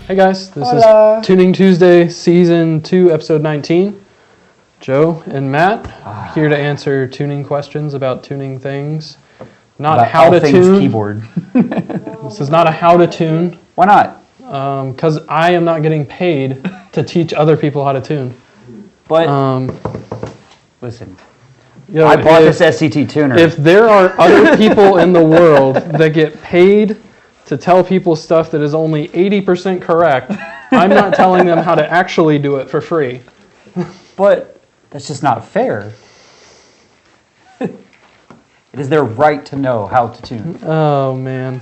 Hey guys, this Hola. is Tuning Tuesday, Season 2, Episode 19. Joe and Matt here to answer tuning questions about tuning things. Not About how all to things tune. keyboard. This is not a how to tune, Why not? because I am not getting paid to teach other people how to tune. But listen, I bought this SCT tuner. If there are other people in the world that get paid to tell people stuff that is only 80% correct, I'm not telling them how to actually do it for free. But that's just not fair. It is their right to know how to tune. Oh, man.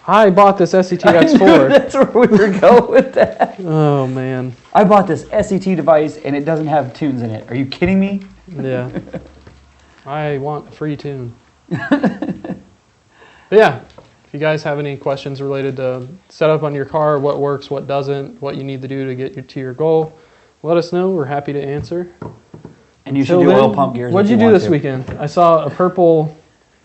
I bought this SCTX Ford. That's where we were going with that. Oh, man. I bought this SCT device and it doesn't have tunes in it. Are you kidding me? Yeah. I want a free tune. But yeah, if you guys have any questions related to setup on your car, what works, what doesn't, what you need to do to get to your goal, let us know. We're happy to answer. And you should do oil pump gears. What did you do this weekend? I saw a purple,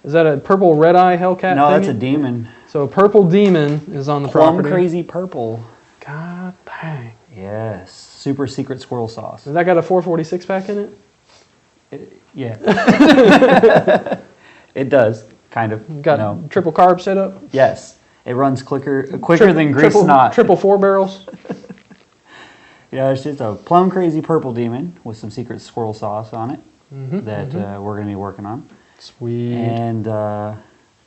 is that a purple red-eye Hellcat? No, that's a Demon. So a purple Demon is on the property. Plum crazy purple. God dang. Yes. Super secret squirrel sauce. Has that got a 446 pack in it? Yeah. It does, kind of. Got triple carb setup? Yes. It runs quicker than grease knot. Triple 4 barrels? Yeah, it's just a plum crazy purple Demon with some secret squirrel sauce on it that we're going to be working on. Sweet. And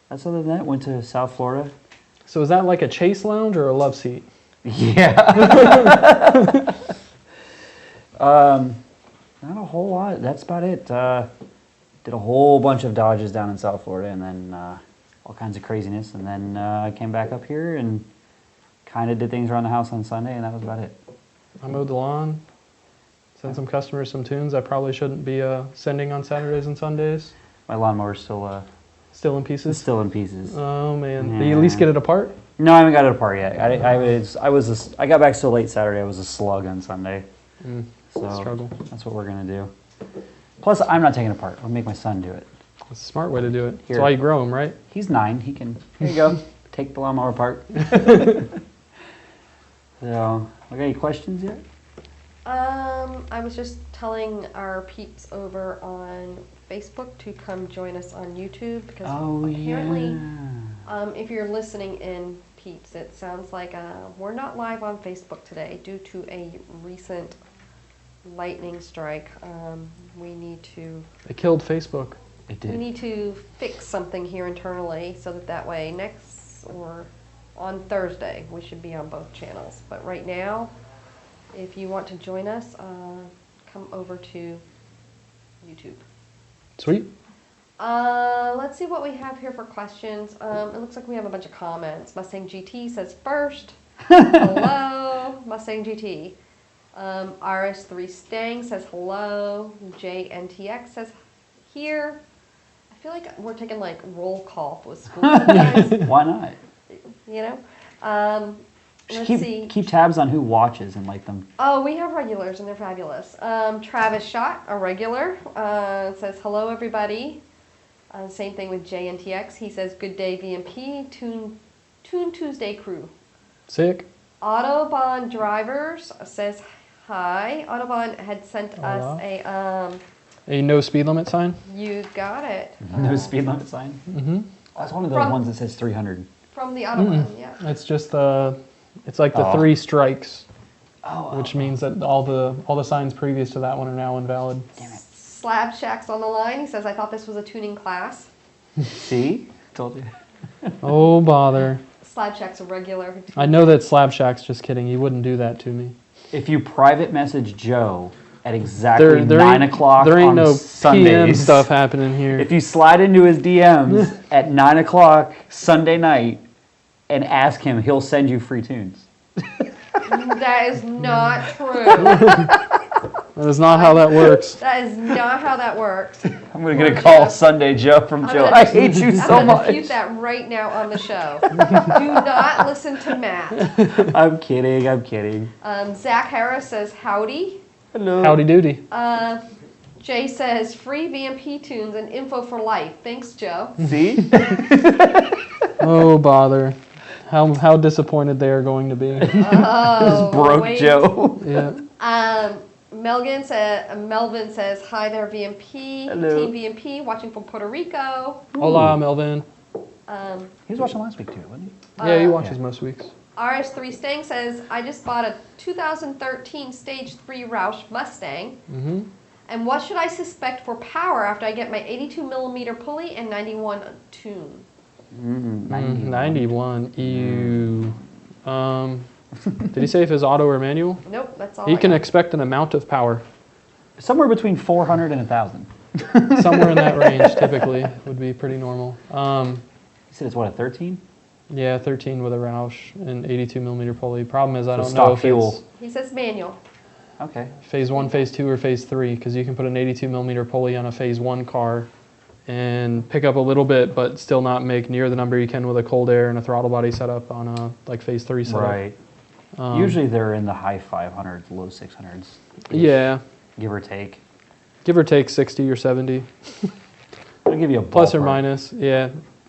that's other than that. Went to South Florida. So is that like a chase lounge or a love seat? Yeah. Not a whole lot. That's about it. Did a whole bunch of Dodges down in South Florida and then all kinds of craziness. And then I came back up here and kind of did things around the house on Sunday, and that was about it. I mowed the lawn, sent some customers some tunes I probably shouldn't be sending on Saturdays and Sundays. My lawnmower's still in pieces? Still in pieces. Oh, man. Yeah. Did you at least get it apart? No, I haven't got it apart yet. I got back so late Saturday. I was a slug on Sunday. So struggle. That's what we're gonna do. Plus, I'm not taking it apart. I'll make my son do it. That's a smart way to do it. Here. That's why you grow them, right? He's 9. He can. Here you go. Take the lawnmower apart. So, we got any questions yet? I was just telling our peeps over on Facebook to come join us on YouTube because apparently, if you're listening in, peeps, it sounds like we're not live on Facebook today due to a recent lightning strike. We need to. It killed Facebook. It did. We need to fix something here internally so that way next or on Thursday we should be on both channels. But right now, if you want to join us, come over to YouTube. Sweet. Let's see what we have here for questions. It looks like we have a bunch of comments. Mustang GT says first. Hello, Mustang GT. RS3 Stang says hello. JNTX says here. I feel like we're taking like roll call with school. Why not? You know? Let's see. Keep tabs on who watches and like them. Oh, we have regulars and they're fabulous. Travis Schott, a regular, says hello everybody. Same thing with JNTX. He says good day VMP. Tune Tuesday crew. Sick. Autobahn Drivers says hi. Autobahn had sent us a no speed limit sign. You got it. No speed limit sign. That's one of those ones that says 300. From the Autobahn, yeah. It's just it's like the 3 strikes, which means that all the signs previous to that one are now invalid. Damn it. Slab Shack's on the line. He says, I thought this was a tuning class. See? Told you. Oh, bother. Slab Shack's a regular. I know that Slab Shack's just kidding. He wouldn't do that to me. If you private message Joe at exactly 9 o'clock there ain't on no Sundays, PM stuff happening here. If you slide into his DMs at 9 o'clock Sunday night and ask him, he'll send you free tunes. That is not true. That is not how that works. That is not how that works. I'm going to call Sunday Joe from Joe. I hate you so much. I'm going to dispute that right now on the show. Do not listen to Matt. I'm kidding. Zach Harris says howdy. Hello. Howdy doody. Jay says free VMP tunes and info for life. Thanks, Joe. See? Oh, bother. how disappointed they are going to be. Oh, Broke wait. Joe. Yeah. Melvin says, hi there, VMP. Hello. Team VMP, watching from Puerto Rico. Hola, Melvin. He was watching last week too, wasn't he? Yeah, he watches Yeah. most weeks. RS3 Stang says, I just bought a 2013 Stage 3 Roush Mustang. Mm-hmm. And what should I suspect for power after I get my 82 millimeter pulley and 91 tune? 91. Ew. Did he say if it's auto or manual? Nope, that's all. He I can got. expect an amount of power. Somewhere between 400 and 1,000. Somewhere in that range, typically, would be pretty normal. You said it's what, a 13? Yeah, 13 with a Roush and 82 millimeter pulley. Problem is, I So don't stock know if fuel. it's He says manual. Okay. phase 1, phase 2, or phase 3, because you can put an 82 millimeter pulley on a phase 1 car and pick up a little bit, but still not make near the number you can with a cold air and a throttle body setup on a like phase 3 setup. Right. Usually they're in the high 500s, low 600s. Yeah, Give or take. give or take 60 or 70, I'll give you a plus or ballpark. minus. Yeah,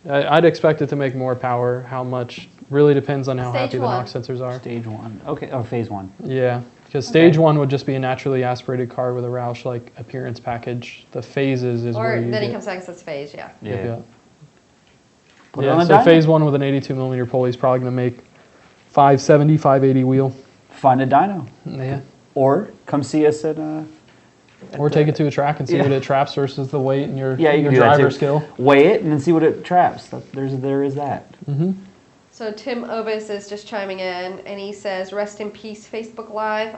I'd expect it to make more power. How much really depends on how Stage happy the one. NOx sensors are. Stage 1. Okay, oh, phase 1. Yeah, because stage Okay. 1 would just be a naturally aspirated car with a Roush like appearance package. The phases is Or where you then he get- comes back and says phase, yeah. Yeah. Put it Yeah, on the so dyno. phase 1 with an 82 millimeter pulley is probably going to make 570, 580 wheel. Find a dyno. Yeah. Or come see us at Or take it to a track and see Yeah. what it traps versus the weight and your, yeah, you your can do that driver too. skill. Weigh it and then see what it traps. There is that. So Tim Obis is just chiming in, and he says, rest in peace, Facebook Live.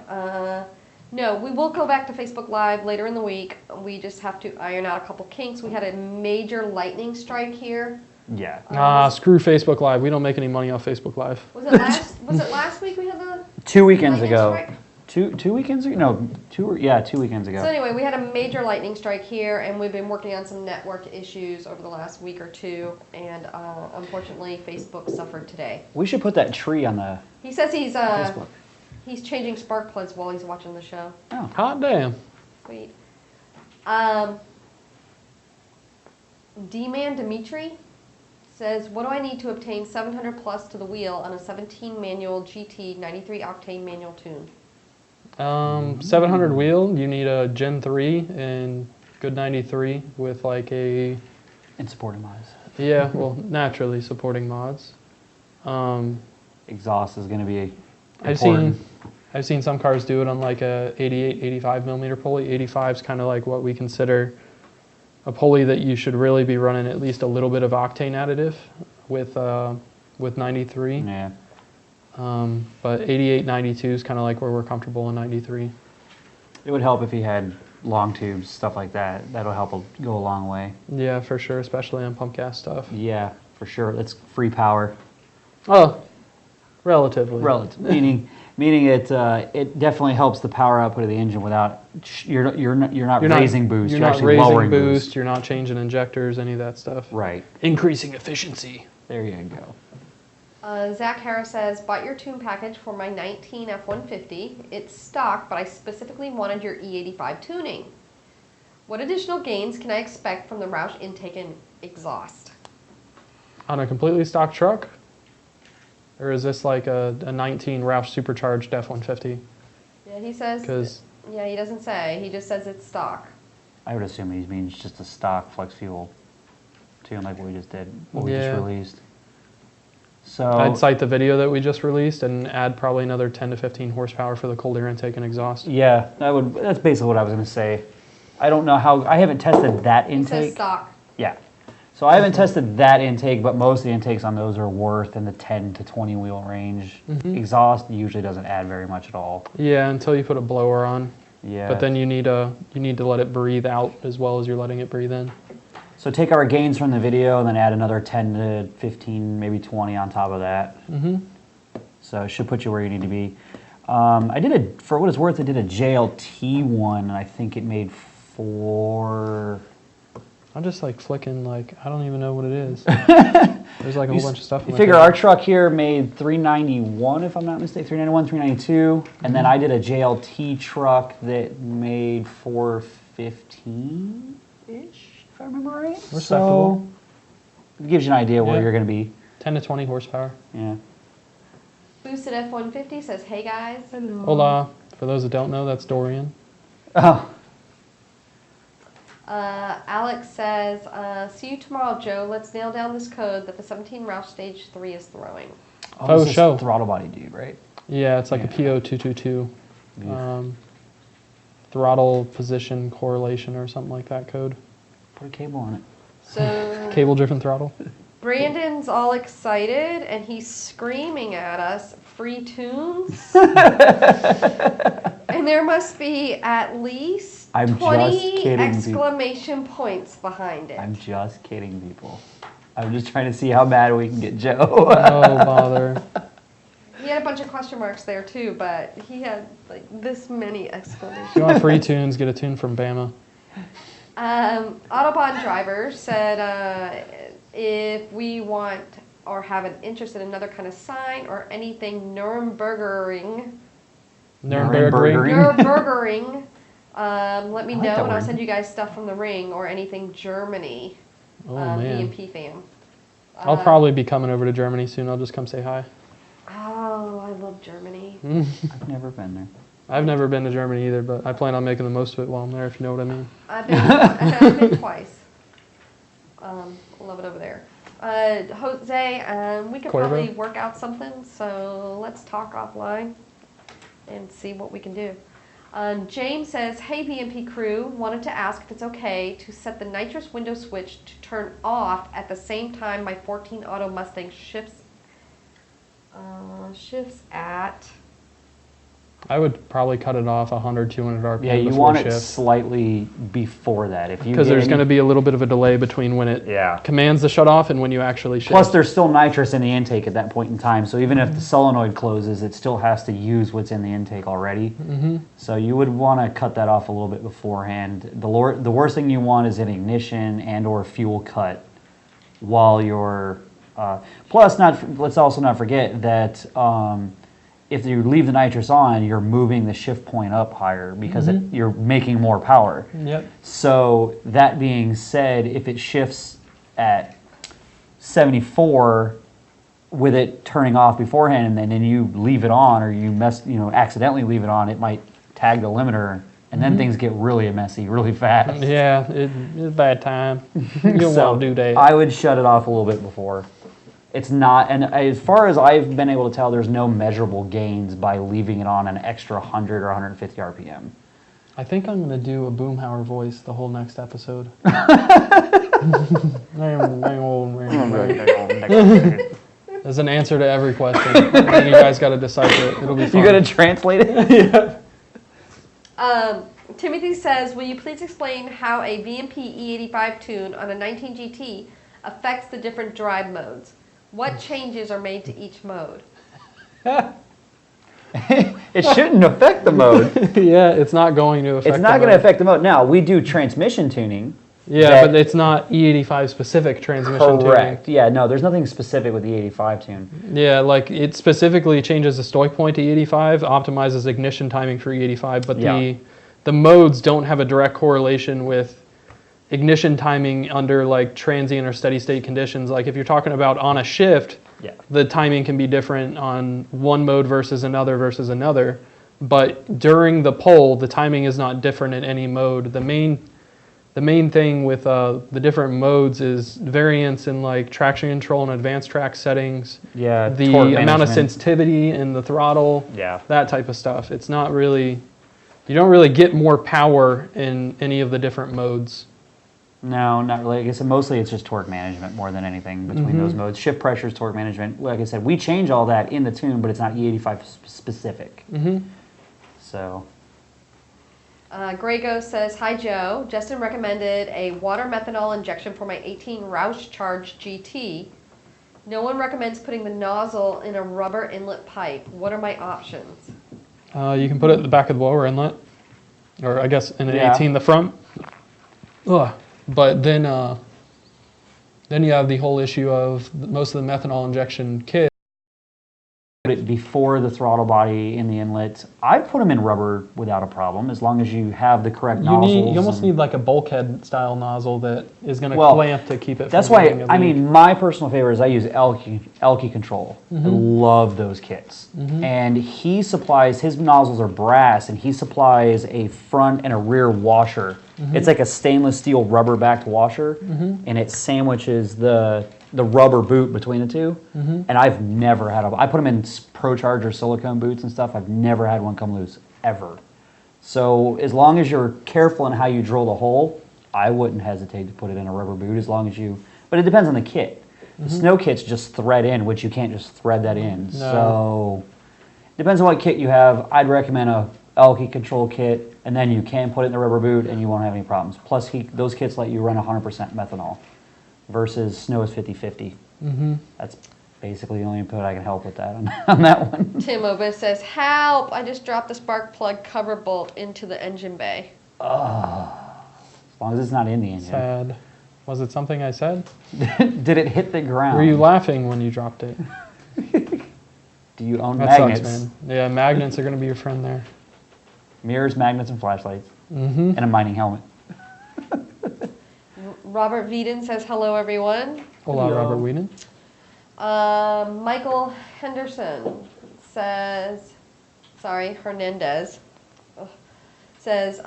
No, we will go back to Facebook Live later in the week. We just have to iron out a couple kinks. We had a major lightning strike here. Yeah. Screw Facebook Live. We don't make any money off Facebook Live. Was it last week we had the 2 weekends lightning ago. strike? Two weekends ago? No, 2 weekends ago. So anyway, we had a major lightning strike here, and we've been working on some network issues over the last week or two, and unfortunately, Facebook suffered today. We should put that tree on the He says Facebook. he's changing spark plugs while he's watching the show. Oh. Hot damn. Sweet. D-Man Dimitri says, what do I need to obtain 700 plus to the wheel on a 17 manual GT 93 octane manual tune? 700 wheel, you need a Gen 3 and good 93 with like a, And supporting mods. yeah, well, naturally supporting mods. Exhaust is going to be I've seen some cars do it on like a 88, 85 millimeter pulley. 85 is kind of like what we consider a pulley that you should really be running at least a little bit of octane additive with 93. Yeah. But 88, 92 is kind of like where we're comfortable in 93. It would help if he had long tubes, stuff like that. That'll help go a long way. Yeah, for sure, especially on pump gas stuff. Yeah, for sure. That's free power. Oh, relatively. Meaning it definitely helps the power output of the engine without you're not raising boost. You're You're not actually raising lowering boost. You're not changing injectors, any of that stuff. Right. Increasing efficiency. There you go. Zach Harris says, bought your tune package for my 19 F-150. It's stock, but I specifically wanted your E85 tuning. What additional gains can I expect from the Roush intake and exhaust? On a completely stock truck? Or is this like a 19 Roush supercharged F-150? Yeah, he says, 'Cause- yeah, he doesn't say. He just says it's stock. I would assume he means just a stock flex fuel tune like what we just did, what we Yeah. just released. So I'd cite the video that we just released and add probably another 10 to 15 horsepower for the cold air intake and exhaust. yeah, that's basically what I was going to say. I don't know how I haven't tested that He says intake. stock. Yeah. So I haven't tested that intake, but most of the intakes on those are worth in the 10 to 20 wheel range. Exhaust usually doesn't add very much at all. Yeah, until you put a blower on. Yeah. But then you need to let it breathe out as well as you're letting it breathe in. So take our gains from the video and then add another 10 to 15, maybe 20 on top of that. So it should put you where you need to be. For what it's worth, I did a JLT one, and I think it made 4. I'm just like flicking like, I don't even know what it is. There's like a whole bunch of stuff. You figure our truck here made 391, if I'm not mistaken, 391, 392, and then I did a JLT truck that made 415-ish, if I remember right. Respectable. So it gives you an idea where Yeah. you're going to be. 10 to 20 horsepower. Yeah. Boosted F-150 says, hey guys. Hola. For those that don't know, that's Dorian. Oh, Alex says, see you tomorrow, Joe. Let's nail down this code that the 17 Roush Stage 3 is throwing. this is show. throttle body dude, right? Yeah, it's like a Yeah. PO222. Yeah. Throttle position correlation or something like that code. Put a cable on it. So Cable driven throttle. Brandon's all excited and he's screaming at us, free tunes. And there must be at least I'm just 20 kidding, exclamation points behind it. I'm just kidding, people. I'm just trying to see how mad we can get Joe. No bother. He had a bunch of question marks there too, but he had like this many exclamations. If you want free tunes, get a tune from Bama. Autobahn driver said if we want or have an interest in another kind of sign or anything Nurembergering, Nurembergering. let me I like know that and I'll word. send you guys stuff from the ring or anything Germany. Oh, man. VMP fam. I'll probably be coming over to Germany soon. I'll just come say hi. Oh, I love Germany. I've never been there. I've never been to Germany either, but I plan on making the most of it while I'm there, if you know what I mean. I've been twice. Love it over there. Jose, we could Cuervo? probably work out something, so let's talk offline and see what we can do. James says, hey VMP crew, wanted to ask if it's okay to set the nitrous window switch to turn off at the same time my 14 Auto Mustang shifts at... I would probably cut it off 100, 200 RPM Yeah, you before want it shift. slightly before that. If you Because get there's any- going to be a little bit of a delay between when it Yeah. commands the shut off and when you actually shift. Plus, there's still nitrous in the intake at that point in time. So even if the solenoid closes, it still has to use what's in the intake already. Mm-hmm. So you would want to cut that off a little bit beforehand. The worst thing you want is an ignition and or fuel cut while you're. Plus, let's also not forget that if you leave the nitrous on, you're moving the shift point up higher because you're making more power. Yep. So that being said, if it shifts at 74 with it turning off beforehand, and then you leave it on, or you accidentally leave it on, it might tag the limiter, and then things get really messy really fast. Yeah, it's a bad time. You don't So want to do that. I would shut it off a little bit before. It's not, and as far as I've been able to tell, there's no measurable gains by leaving it on an extra 100 or 150 RPM. I think I'm going to do a Boomhauer voice the whole next episode. As an answer to every question. And you guys got to decipher it. It'll be fun. You got to translate it? Timothy says, will you please explain how a VMP E85 tune on a 19 GT affects the different drive modes? What changes are made to each mode? It shouldn't affect the mode. Yeah, it's not going to affect It's not the going to mode. affect the mode. Now, we do transmission tuning. Yeah, that- but it's not E85 specific transmission Correct. Yeah, no, there's nothing specific with the 85 tune. tuning. Yeah, like it specifically changes the stoic point to E85, optimizes ignition timing for E85, but Yeah. the modes don't have a direct correlation with ignition timing under like transient or steady state conditions. Like if you're talking about on a shift, Yeah. the timing can be different on one mode versus another. But during the poll, the timing is not different in any mode. The main thing with the different modes is variance in like traction control and advanced track settings, Yeah, the torque amount of management. sensitivity in the throttle, Yeah. that type of stuff. It's not really, you don't really get more power in any of the different modes. No, not really. I guess mostly it's just torque management more than anything between those modes. Shift pressures, torque management. Like I said, we change all that in the tune, but it's not E85 specific. So, Grego says, hi Joe, Justin recommended a water methanol injection for my 18 Roush Charge GT. No one recommends putting the nozzle in a rubber inlet pipe. What are my options? You can put it at the back of the blower inlet, or I guess in an Yeah. 18 the front. Ugh. But then you have the whole issue of most of the methanol injection kit. would it before the throttle body in the inlet. I put them in rubber without a problem, as long as you have the correct nozzles. You almost need like a bulkhead style nozzle that is going to Well, clamp to keep it. That's from why, getting a I leak. mean, my personal favorite is I use Elke Control. I love those kits. And he supplies, his nozzles are brass, and he supplies a front and a rear washer. It's like a stainless steel rubber backed washer, and it sandwiches the rubber boot between the two. And I've never had I put them in Pro Charger silicone boots and stuff. I've never had one come loose, ever. So as long as you're careful in how you drill the hole, I wouldn't hesitate to put it in a rubber boot, as long as you, but it depends on the kit. The snow kits just thread in, which you can't just thread that in. No. So depends on what kit you have. I'd recommend a Elke Control kit, and then you can put it in the rubber boot and you won't have any problems. Plus those kits let you run 100% methanol versus snow is 50-50. That's basically the only input I can help with that on that one. Tim Obis says, help, I just dropped the spark plug cover bolt into the engine bay. As long as it's not in the engine. Sad. Was it something I said? Did it hit the ground? Were you laughing when you dropped it? Do you own That magnets? sucks, man. Yeah, magnets are going to be your friend there. Mirrors, magnets, and flashlights. And a mining helmet. Robert Veden says, hello, everyone. Hola, Hello. Robert Whedon. Michael Henderson says, Hernandez says,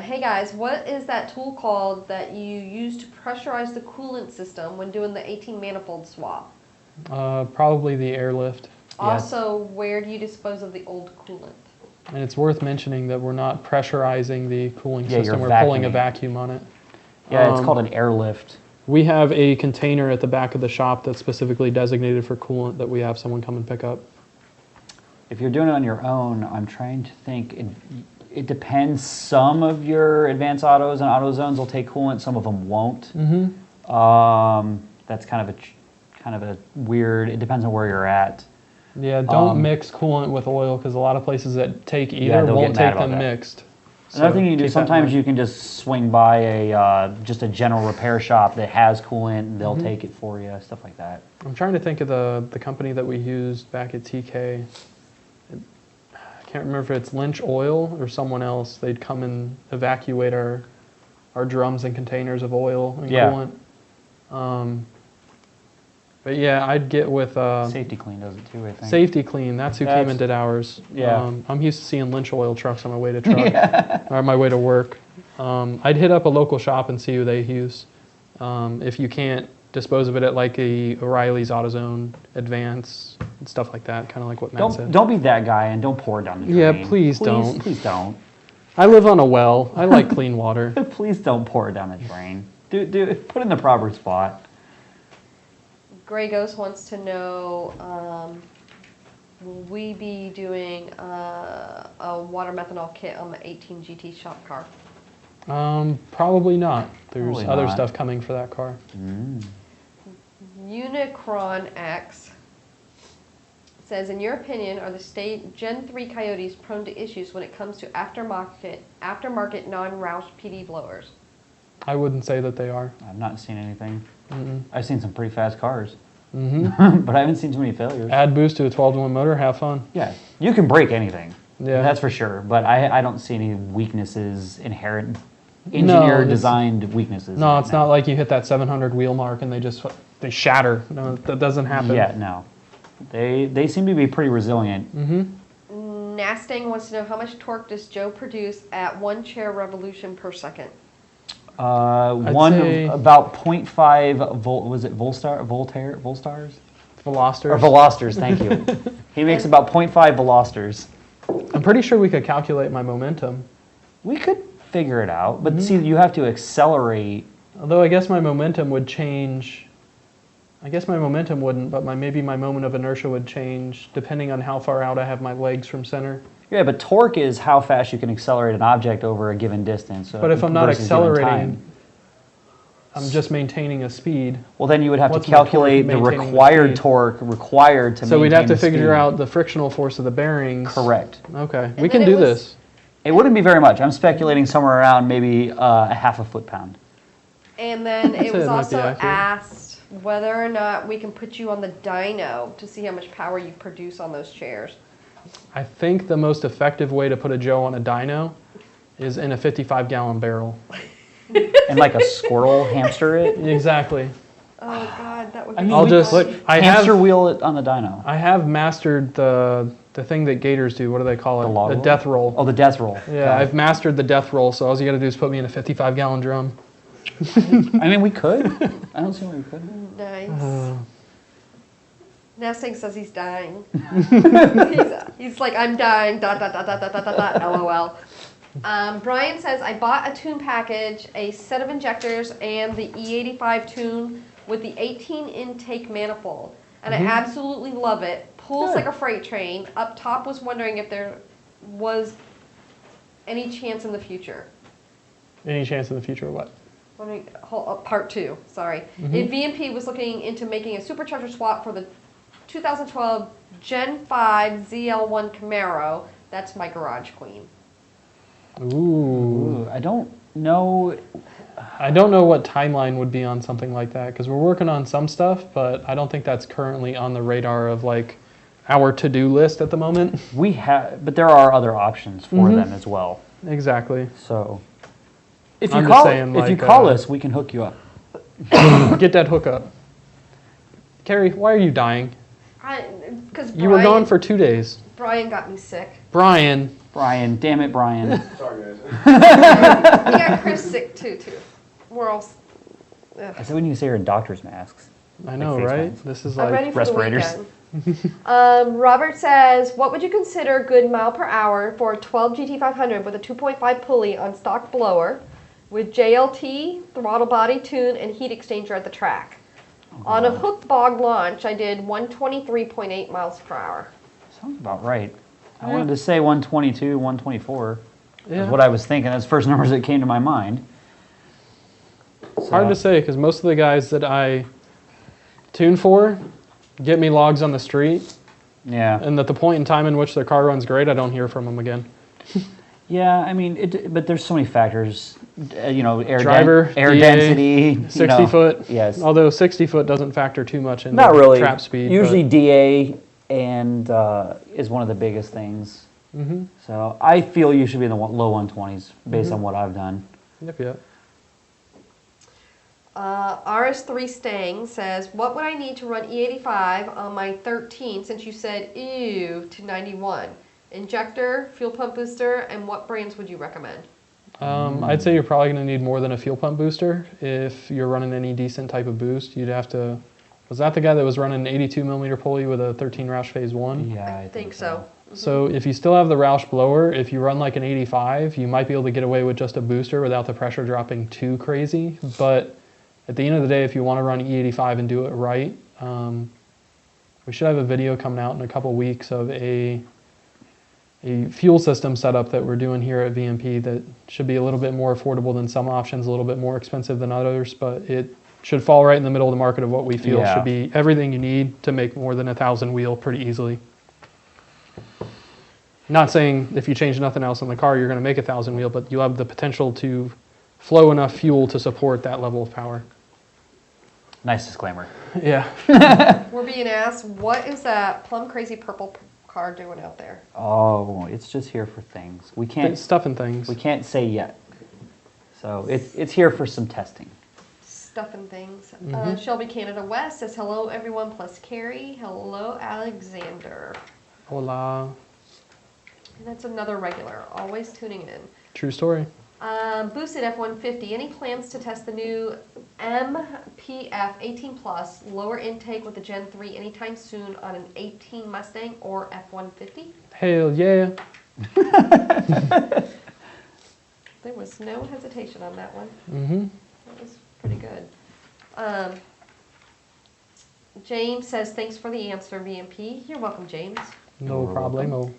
hey guys, what is that tool called that you use to pressurize the coolant system when doing the 18 manifold swap? Probably the airlift. Also, where do you dispose of the old coolant? And it's worth mentioning that we're not pressurizing the cooling Yeah, system. you're We're pulling a vacuuming. vacuum on it. Yeah, it's called an airlift. We have a container at the back of the shop that's specifically designated for coolant that we have someone come and pick up. If you're doing it on your own, I'm trying to think. It depends. Some of your advanced autos and AutoZones will take coolant. Some of them won't. That's kind of a weird. It depends on where you're at. Yeah, don't mix coolant with oil because a lot of places that take Yeah, either they'll won't get mad take about them that. mixed. Another So thing you can do, keep that in sometimes mind. you can just swing by just a general repair shop that has coolant, and they'll take it for you, stuff like that. I'm trying to think of the company that we used back at TK. I can't remember if it's Lynch Oil or someone else. They'd come and evacuate our drums and containers of oil and Yeah. coolant. But yeah, I'd get with Safety Clean does it too, I think. Safety Clean. That's who came That's- and did ours. Yeah. I'm used to seeing Lynch Oil trucks on my way to truck or my way to work. I'd hit up a local shop and see who they use. If you can't dispose of it at like a O'Reilly's AutoZone Advance and stuff like that, kind of like what Matt said. Don't be that guy and don't pour it down the drain. Yeah, please don't. Please don't. I live on a well. I like clean water. Please don't pour it down the drain. Put it in the proper spot. Grey Ghost wants to know, will we be doing a water methanol kit on the 18 GT shop car? Probably not. There's Probably other not. stuff coming for that car. Unicron X says, in your opinion, are the state Gen 3 Coyotes prone to issues when it comes to aftermarket non-Roush PD blowers? I wouldn't say that they are. I've not seen anything. I've seen some pretty fast cars, Mm-hmm. but I haven't seen too many failures. Add boost to a 12-to-1 motor, have fun. Yeah, you can break anything. Yeah. That's for sure. But I don't see any weaknesses, inherent, No, engineered, it's- designed weaknesses. No, in it's it, not like you hit that 700 wheel mark and they shatter. No, that doesn't happen. Yeah, no. They seem to be pretty resilient. Nastang wants to know, how much torque does Joe produce at 1 chair revolution per second? say- About 0.5 volt. Was it Volstars? Velocitors. Or Velosters, thank you. He makes about 0.5 Velosters. I'm pretty sure we could calculate my momentum. We could figure it out, but see, you have to accelerate. Although I guess my momentum would change. I guess my momentum wouldn't, but maybe my moment of inertia would change depending on how far out I have my legs from center. Yeah, but torque is how fast you can accelerate an object over a given distance. But if I'm not versus given accelerating, time. I'm just maintaining a speed. Well, then you would have What's to my torque calculate the maintaining the required speed? torque required to So we'd have maintain to the figure speed. out the frictional force of the bearings. Correct. Okay, then we can it do was- this. It wouldn't be very much. I'm speculating somewhere around maybe a half a foot-pound. And then I'd it say was it might be also accurate. asked, whether or not we can put you on the dyno to see how much power you produce on those chairs. I think the most effective way to put a Joe on a dyno is in a 55-gallon barrel. And like a squirrel hamster it. Exactly. Oh God, that would be. I mean, I'll we just- put I hamster have- wheel it on the dyno. I have mastered the thing that gators do. What do they call it? The log a roll? death roll. Oh, the death roll. Yeah, Got it. I've mastered the death roll, so all you gotta do is put me in a 55-gallon drum. I mean, we could. I don't see why we couldn't. Nice. Nessing says he's dying. he's like, I'm dying, ... LOL. Brian says, I bought a tune package, a set of injectors, and the E85 tune with the 18 intake manifold. And I absolutely love it. Pulls like a freight train. Up top was wondering if there was any chance in the future. Any chance in the future of what? Wondering, part 2, sorry. If VMP was looking into making a supercharger swap for the 2012 Gen 5 ZL1 Camaro, that's my garage queen. Ooh. Ooh, I don't know. I don't know what timeline would be on something like that, because we're working on some stuff, but I don't think that's currently on the radar of like our to-do list at the moment. We have, but there are other options for them as well. Exactly. So, if I'm you just call, saying, if you like, call us, we can hook you up. Get that hookup. Carrie, why are you dying? Because You were gone for 2 days. Brian got me sick. Brian. Brian, damn it, Brian. Sorry, guys. We got Chris sick too. We're all. I said we need to say you're in doctor's masks. I know, face right? masks. This is I'm ready like for respirators. the weekend. Robert says, what would you consider good mile per hour for a 12 GT500 with a 2.5 pulley on stock blower with JLT, throttle body tune, and heat exchanger at the track? On a hook bog launch, I did 123.8 miles per hour. Sounds about right. I wanted to say 122, 124. Yeah. Is what I was thinking. That's the first numbers that came to my mind. hard to say, because most of the guys that I tune for get me logs on the street, Yeah. and at the point in time in which their car runs great, I don't hear from them again. Yeah, I mean, but there's so many factors. You know, air Driver, air DA, density, 60 foot. Yes. Although 60 foot doesn't factor too much in Not really. trap speed. Usually DA and is one of the biggest things. Mm-hmm. So I feel you should be in the low 120s based on what I've done. Yep. RS3 Stang says, what would I need to run E85 on my 13 since you said ew to 91? Injector, fuel pump booster, and what brands would you recommend? I'd say you're probably going to need more than a fuel pump booster. If you're running any decent type of boost, you'd have to... Was that the guy that was running an 82 millimeter pulley with a 13 Roush Phase 1? Yeah, I think so. So if you still have the Roush blower, if you run like an 85, you might be able to get away with just a booster without the pressure dropping too crazy. But at the end of the day, if you want to run E85 and do it right, we should have a video coming out in a couple weeks of a fuel system setup that we're doing here at VMP that should be a little bit more affordable than some options, a little bit more expensive than others, but it should fall right in the middle of the market of what we feel should be everything you need to make more than 1,000 wheel pretty easily. Not saying if you change nothing else in the car, you're going to make 1,000 wheel, but you have the potential to flow enough fuel to support that level of power. Nice disclaimer. Yeah. We're being asked, what is that plum crazy purple car doing out there? Oh, it's just here for things. We can't Stuff and things. we can't say yet. So it's here for some testing. Stuff and things. Shelby Canada West says, hello everyone plus Carrie. Hello Alexander. Hola. And that's another regular, always tuning in. True story. Boosted F-150, any plans to test the new MPF 18 Plus lower intake with the Gen 3 anytime soon on an 18 Mustang or F-150? Hell yeah. There was no hesitation on that one. Mm-hmm. That was pretty good. James says, thanks for the answer, VMP. You're welcome, James. No problemo.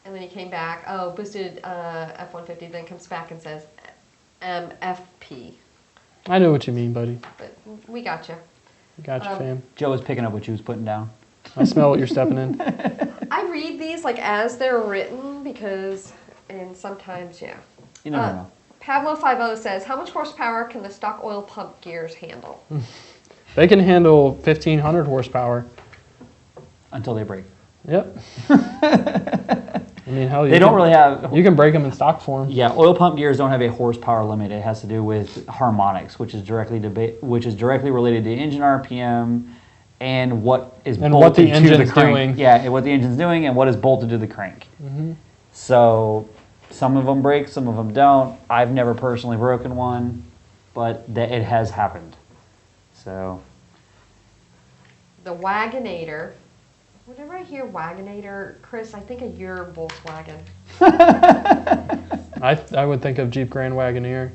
And then he came back, boosted F-150, then comes back and says MFP. I know what you mean, buddy. But we got you. Gotcha, fam. Joe was picking up what you was putting down. I smell what you're stepping in. I read these like as they're written because, and sometimes, yeah. You never know. Pablo 50 says, how much horsepower can the stock oil pump gears handle? They can handle 1,500 horsepower. Until they break. Yep. I mean, hell, They don't really have... You can break them in stock form. Yeah, oil pump gears don't have a horsepower limit. It has to do with harmonics, which is directly related to engine RPM and what is And bolted what the to engine's the crank. doing. Yeah, and what the engine's doing and what is bolted to the crank. So some of them break, some of them don't. I've never personally broken one, but it has happened. So The Wagonator. Whenever I hear Wagonator, Chris, I think of your Volkswagen. I would think of Jeep Grand Wagoneer. It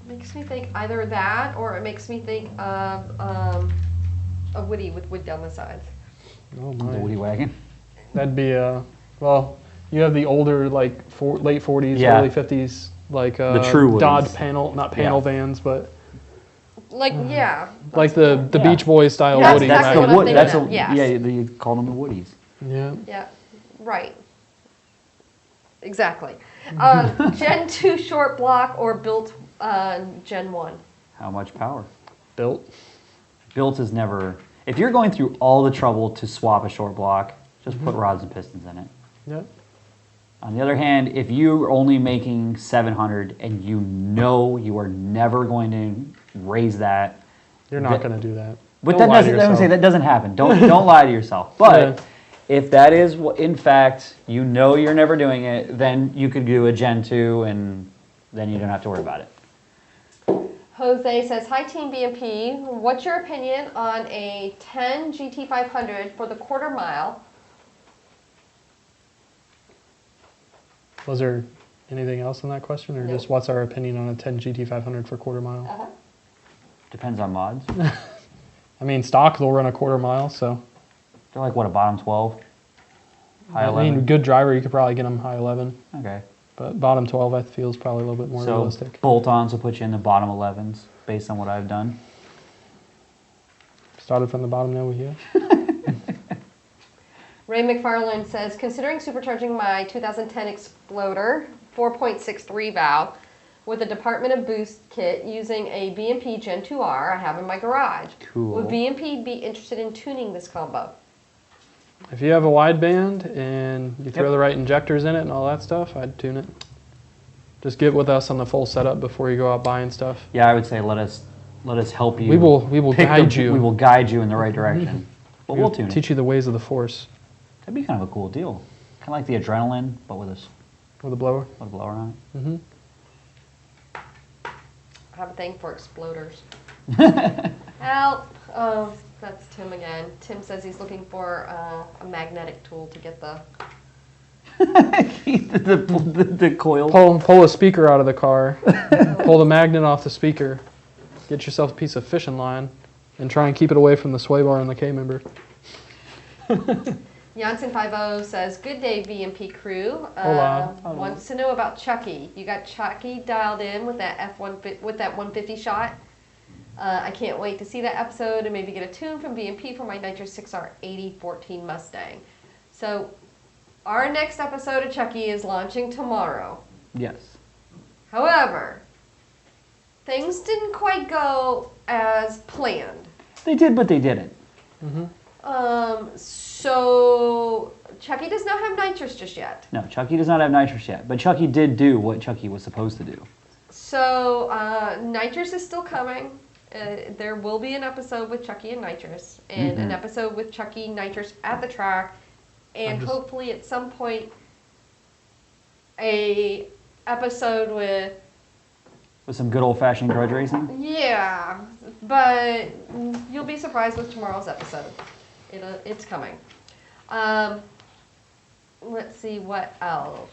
makes me think either that or it makes me think of a Woody with wood down the sides. Oh the my. Woody wagon. That'd be well, you have the older like late 40s, Yeah. early 50s, like The true Woodies. Dodge panel, not panel Yeah. vans, but Like, yeah. like the Yeah. Beach Boys style That's Woody. exactly the what I'm wood. thinking That's of, yes. yeah. You called them the Woodies. Yeah. Yeah, right. Exactly. Gen 2 short block or built Gen 1? How much power? Built. Built is never. If you're going through all the trouble to swap a short block, just put rods and pistons in it. Yeah. On the other hand, if you're only making 700 and you know you are never going to raise that, You're not going to do that. but Don't that lie to doesn't. I would say yourself. that doesn't happen. Don't lie to yourself. But Yeah. if that is what, in fact, you know you're never doing it, then you could do a Gen 2, and then you don't have to worry about it. Jose says, hi Team BMP, what's your opinion on a 10 GT500 for the quarter mile? Was there anything else in that question, or No. just what's our opinion on a 10 GT500 for quarter mile? Depends on mods. I mean, stock they'll run a quarter mile, so They're like what, a bottom 12, high I 11. mean, good driver, you could probably get them high 11, Okay. but bottom 12 I feel is probably a little bit more So realistic. bolt-ons will put you in the bottom 11s based on what I've done. Started from the bottom now with you. Ray McFarland says, considering supercharging my 2010 Exploder 4.63 valve with a Department of Boost kit using a BMP Gen 2R I have in my garage. Cool. Would BMP be interested in tuning this combo? If you have a wideband and you throw Yep. the right injectors in it and all that stuff, I'd tune it. Just get with us on the full setup before you go out buying stuff. Yeah, I would say let us help you. We will pick guide you. We will guide you in the right direction. But we'll tune it. teach you the ways of the force That'd be kind of a cool deal. Kind of like the adrenaline, but with with a blower. a blower on it. Mm-hmm. I have a thing for exploders. Help! Oh, that's Tim again. Tim says he's looking for a magnetic tool to get the... the coil. Pull a speaker out of the car. Pull the magnet off the speaker. Get yourself a piece of fishing line, and try and keep it away from the sway bar and the K member. Jansen50 says, good day, VMP crew. Hola. Wants to know about Chucky. You got Chucky dialed in with that with that 150 shot. I can't wait to see that episode and maybe get a tune from VMP for my Nitrous 6R 8014 Mustang. So, our next episode of Chucky is launching tomorrow. Yes. However, things didn't quite go as planned. They did, but they didn't. So Chucky does not have nitrous just yet. No, Chucky does not have nitrous yet, but Chucky did do what Chucky was supposed to do. So nitrous is still coming. There will be an episode with Chucky and nitrous, and an episode with Chucky, nitrous at the track, and hopefully at some point a episode with some good old-fashioned grudge racing. yeah, but you'll be surprised with tomorrow's episode. It's coming. Let's see what else.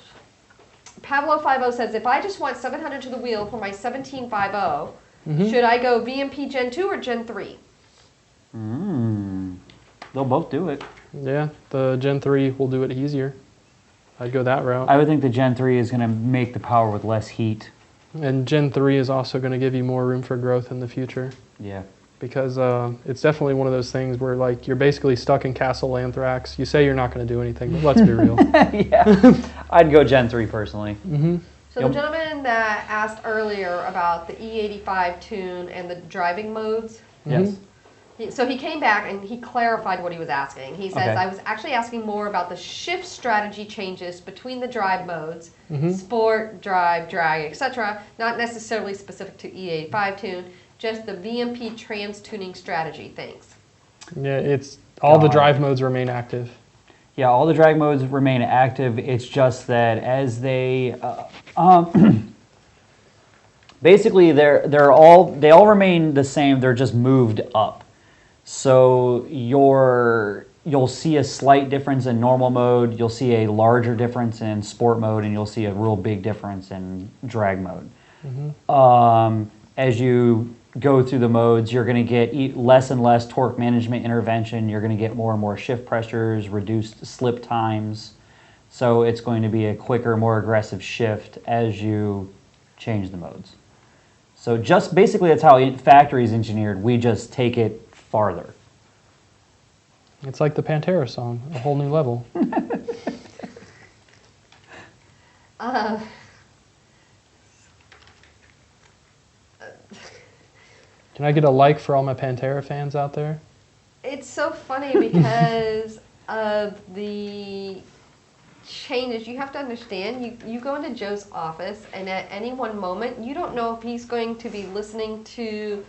Pablo50 says, if I just want 700 to the wheel for my 1750, should I go VMP Gen 2 or Gen 3? They'll both do it. Yeah, the Gen 3 will do it easier. I'd go that route. I would think the Gen 3 is going to make the power with less heat. And Gen 3 is also going to give you more room for growth in the future. Yeah. Because it's definitely one of those things where like you're basically stuck in Castle Anthrax. You say you're not going to do anything, but let's be real. Yeah. I'd go Gen 3 personally. So the gentleman that asked earlier about the E85 tune and the driving modes, Yes. So he came back and he clarified what he was asking. He says, Okay. I was actually asking more about the shift strategy changes between the drive modes, Mm-hmm. sport, drive, drag, etc. Not necessarily specific to E85 tune, just the VMP trans tuning strategy. Thanks. Yeah, it's all the Got drive it. modes remain active. Yeah, all the drag modes remain active. It's just that as they, basically they all remain the same. They're just moved up. So you'll see a slight difference in normal mode. You'll see a larger difference in sport mode, and you'll see a real big difference in drag mode. As you go through the modes, you're going to get less and less torque management intervention. You're going to get more and more shift pressures, reduced slip times. So it's going to be a quicker, more aggressive shift as you change the modes. So just basically that's how factory is engineered. We just take it farther. It's like the Pantera song, A Whole New Level. Can I get a like for all my Pantera fans out there? It's so funny because of the changes. You have to understand, you go into Joe's office, and at any one moment, you don't know if he's going to be listening to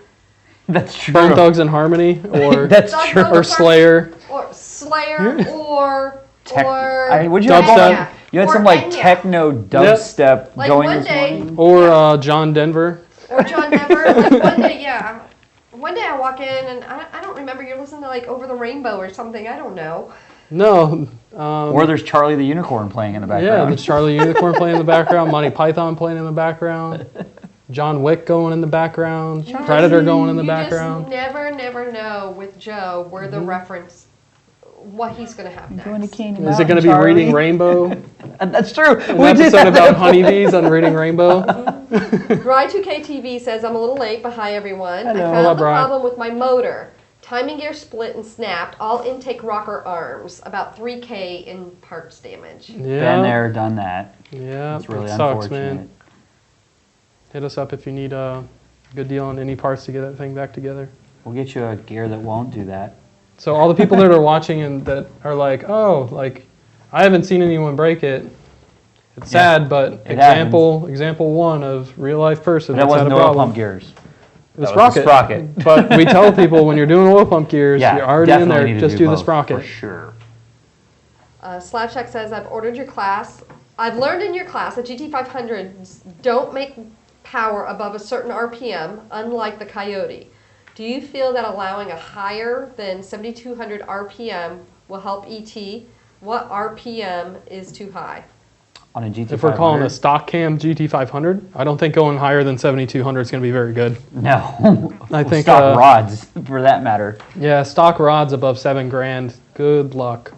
That's true. Bone Thugs and Harmony, or That's Doug true. Bone or Slayer. or Slayer or Would you Dubstep. have? You had Or some like Enya. techno dubstep Like going one this day- morning. Or John Denver. or John Denver. Like one day, yeah. One day I walk in and I don't remember, you're listening to like Over the Rainbow or something. I don't know. No. Or there's Charlie the Unicorn playing in the Yeah, background. there's Charlie Unicorn playing in the background, Monty Python playing in the background, John Wick going in the background, Predator going in the You background. just never know with Joe where the reference, what he's going to have next. Is it going to be Reading Rainbow? That's true. An We did episode that. about honeybees on Reading Rainbow? Rye2KTV says, I'm a little late, but hi everyone. Hello. I Hello, found the Bri. problem with my motor. Timing gear split and snapped, all intake rocker arms, about 3K in parts damage. Yeah. Been there, done that. Yeah, It's really it sucks, unfortunate. man. Hit us up if you need a good deal on any parts to get that thing back together. We'll get you a gear that won't do that. So all the people that are watching and that are like, oh, like, I haven't seen anyone break it. It's Yeah, sad, but it example one of real life person And that that's had wasn't a oil problem. pump gears. It was That was the sprocket. sprocket. But we tell people when you're doing oil pump gears, Yeah, you're already in definitely there, need to just do the both, sprocket. For sure. Slapshack says, I've ordered your class. I've learned in your class that GT500s don't make power above a certain RPM, unlike the Coyote. Do you feel that allowing a higher than 7,200 RPM will help ET? What RPM is too high? On a GT500. If we're calling a stock cam GT500, I don't think going higher than 7,200 is going to be very good. No. I think stock rods, for that matter. Yeah, stock rods above $7,000. Good luck.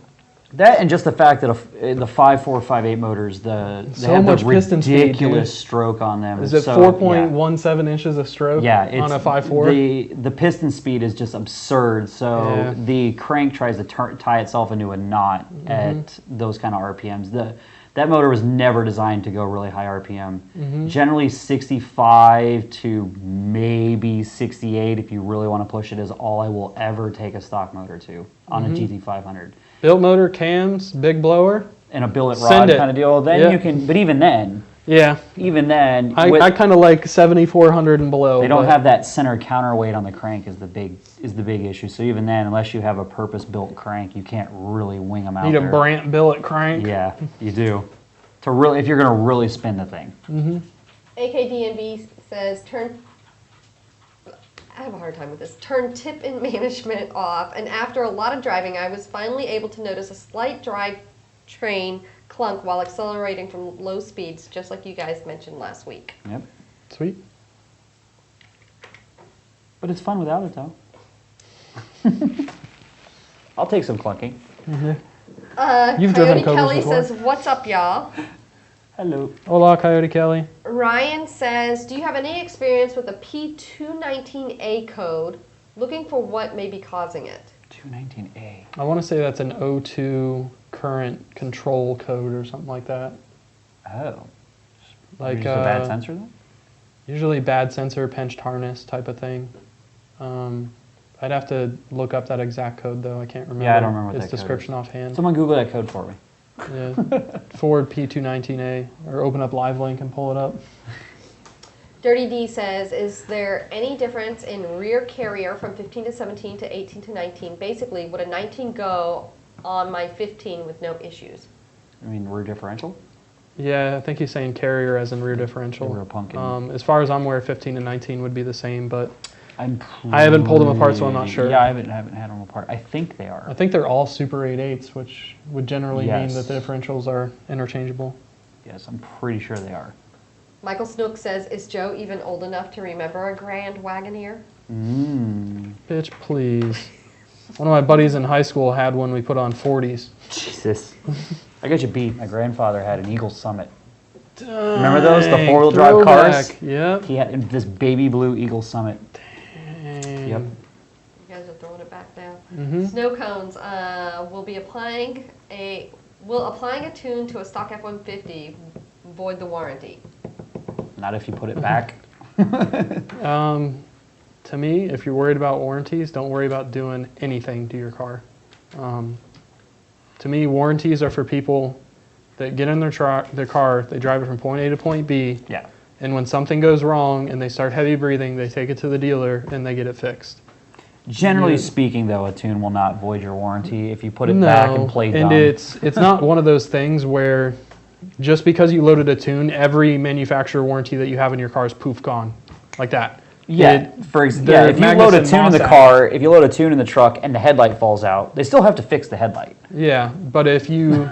That and just the fact that the 5.4, 5.8 motors, they So have much the piston speed, ridiculous dude. stroke on them. Is it So, 4.17 inches of stroke Yeah, it's on a 5.4? the piston speed is just absurd. So Yeah. the crank tries to tie itself into a knot Mm-hmm. at those kind of RPMs. That motor was never designed to go really high RPM. Mm-hmm. Generally 65 to maybe 68 if you really want to push it is all I will ever take a stock motor to on Mm-hmm. a GT500. Built motor, cams, big blower. And a billet Send rod it. kind of deal. Then Yeah. you can, but even then, Yeah, with- I kind of like 7,400 and below. they don't but have that center counterweight on the crank is the big issue. So even then, unless you have a purpose-built crank, you can't really wing them out Need a there. Brandt billet crank. Yeah, you do. To really, if you're going to really spin the thing. AKDNB says, I have a hard time with this. Turn tip and management off, and after a lot of driving, I was finally able to notice a slight drive train clunk while accelerating from low speeds, just like you guys mentioned last week. Yep. Sweet. But it's fun without it, though. I'll take some clunking. You've driven Coyote Cobras Kelly before. says, what's up, y'all? Hello. Hola, Coyote Kelly. Ryan says, do you have any experience with a P219A code? Looking for what may be causing it. 219A. I want to say that's an O2 current control code or something like that. Oh. Like Just a bad sensor, then? usually bad sensor, pinched harness type of thing. I I'd have to look up that exact code though. I can't remember. Yeah, I don't remember what its that code description is. offhand. Someone Google that code for me. Yeah, Ford P219A, or open up Live Link and pull it up. Dirty D says, is there any difference in rear carrier from 15 to 17 to 18 to 19? Basically, would a 19 go on my 15 with no issues? I mean, rear differential? Yeah, I think he's saying carrier as in rear differential. Rear pumpkin. As far as I'm aware, 15 and 19 would be the same, but I haven't pulled them apart, so I'm not sure. Yeah, I haven't had them apart. I think they are. I think they're all Super 8.8s, which would generally mean that the Yes. differentials are interchangeable. Yes, I'm pretty sure they are. Michael Snook says, is Joe even old enough to remember a Grand Wagoneer? Bitch, please. One of my buddies in high school had one we put on 40s. Jesus. I got you beat. My grandfather had an Eagle Summit. Remember those? The four-wheel drive cars? Yep. He had this baby blue Eagle Summit. Dang. Yep. You guys are throwing it back now. Mm-hmm. Snow cones will applying a tune to a stock F-150 void the warranty? Not if you put it back. To me, if you're worried about warranties, don't worry about doing anything to your car. To me, warranties are for people that get in their car, they drive it from point A to point B, Yeah. and when something goes wrong and they start heavy breathing, they take it to the dealer and they get it fixed. Generally Yeah. speaking, though, a tune will not void your warranty if you put it back and play dumb. And it's not one of those things where just because you loaded a tune, every manufacturer warranty that you have in your car is poof gone, like that. Yeah, They're if you load a Magnuson tune in the Moss car, if you load a tune in the truck and the headlight falls out, they still have to fix the headlight. Yeah, but if you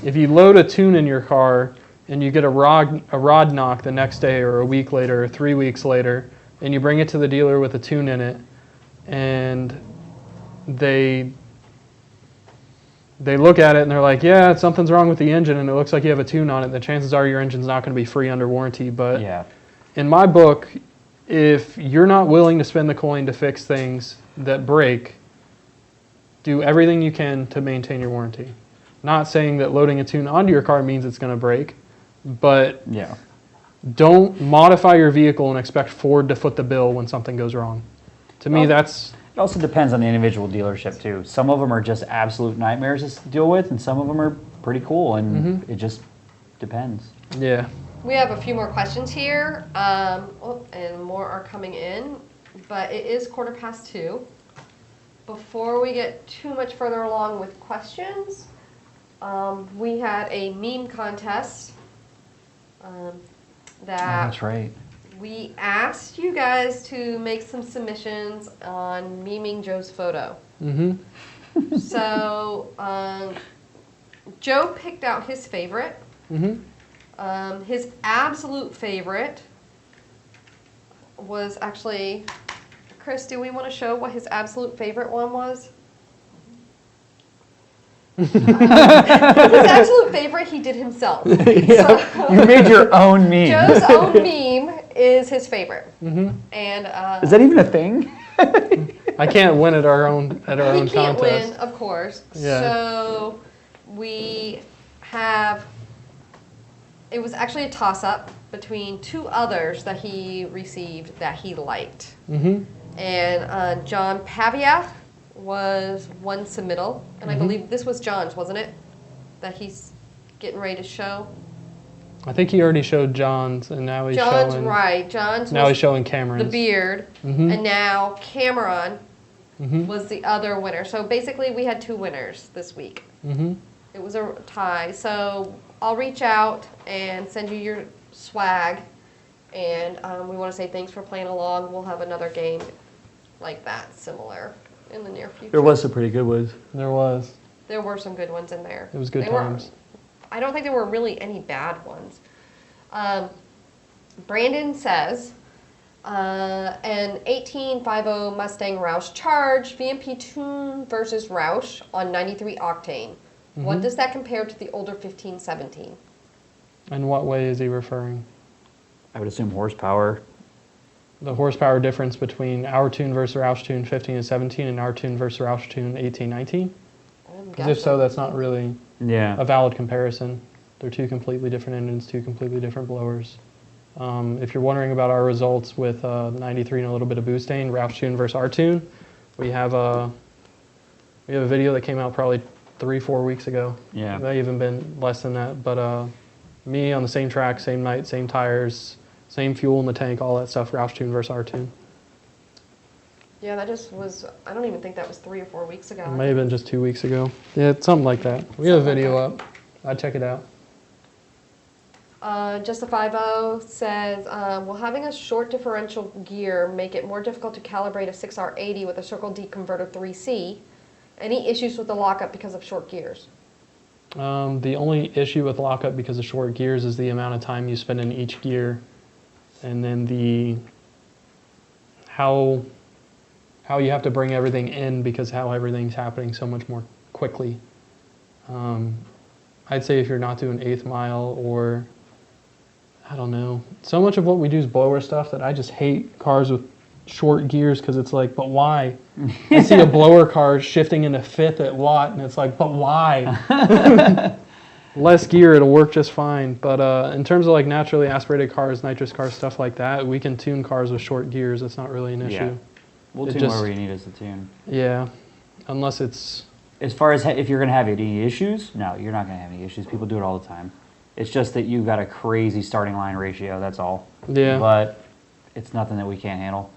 if you load a tune in your car and you get a rod knock the next day or a week later or 3 weeks later, and you bring it to the dealer with a tune in it, and they look at it and they're like, yeah, something's wrong with the engine and it looks like you have a tune on it, the chances are your engine's not going to be free under warranty. But Yeah. in my book, if you're not willing to spend the coin to fix things that break, do everything you can to maintain your warranty. Not saying that loading a tune onto your car means it's going to break, but Yeah. don't modify your vehicle and expect Ford to foot the bill when something goes wrong. To me, Well, that's... It also depends on the individual dealership, too. Some of them are just absolute nightmares to deal with, and some of them are pretty cool, and it just depends. Yeah. We have a few more questions here, and more are coming in, but it is 2:15. Before we get too much further along with questions, we had a meme contest that That's right. we asked you guys to make some submissions on memeing Joe's photo. Mm-hmm. So Joe picked out his favorite. Mm-hmm. His absolute favorite was actually, Chris, do we want to show what his absolute favorite one was? His absolute favorite he did himself. So, You made your own meme. Joe's own meme is his favorite. Mm-hmm. And Is that even a thing? I can't win at our own he can't contest. win, of course. Yeah. So we have, it was actually a toss-up between two others that he received that he liked. Mm-hmm. And John Pavia was one submittal, and I believe this was John's, wasn't it? That he's getting ready to show. I think he already showed John's, and now he's John's showing. right. John's Now was he's showing Cameron's. the beard, Mhm. and now Cameron Mhm. was the other winner. So basically, we had two winners this week. Mhm. It was a tie. So I'll reach out and send you your swag, and we want to say thanks for playing along. We'll have another game like that, similar, in the near future. There was some pretty good ones. There was. There were some good ones in there. It was good They times. I don't think there were really any bad ones. Brandon says, an 1850 Mustang Roush Charge VMP tune versus Roush on 93 octane. What does that compare to the older 1517? In what way is he referring? I would assume horsepower. The horsepower difference between our tune versus Roush tune 15 and 17 and our tune versus Roush tune 18, 19? Because if so, that's not really Yeah. a valid comparison. They're two completely different engines, two completely different blowers. If you're wondering about our results with 93 and a little bit of boostane, Roush tune versus our tune, We have a video that came out probably 3-4 weeks ago. Yeah. It may even been less than that. But me on the same track, same night, same tires, same fuel in the tank, all that stuff. Roush tune versus our tune. Yeah, that just was, I don't even think that was 3 or 4 weeks ago. It may have been just 2 weeks ago. Yeah, it's something like that. We have a video up. I'd check it out. Justify50 says, will having a short differential gear make it more difficult to calibrate a 6R80 with a Circle D converter 3C? Any issues with the lockup because of short gears? The only issue with lockup because of short gears is the amount of time you spend in each gear, and then how you have to bring everything in because how everything's happening so much more quickly. I'd say if you're not doing 1/8 mile or, I don't know, so much of what we do is blower stuff that I just hate cars with short gears because it's like, but why? I see a blower car shifting into 5th at Watt and it's like, but why? Less gear, it'll work just fine. But in terms of like naturally aspirated cars, nitrous cars, stuff like that, we can tune cars with short gears. It's not really an issue. Yeah. We'll It tune just- wherever you need us to tune. Yeah, unless it's, As far as if you're going to have any issues, no, you're not going to have any issues. People do it all the time. It's just that you've got a crazy starting line ratio, that's all. yeah, But it's nothing that we can't handle.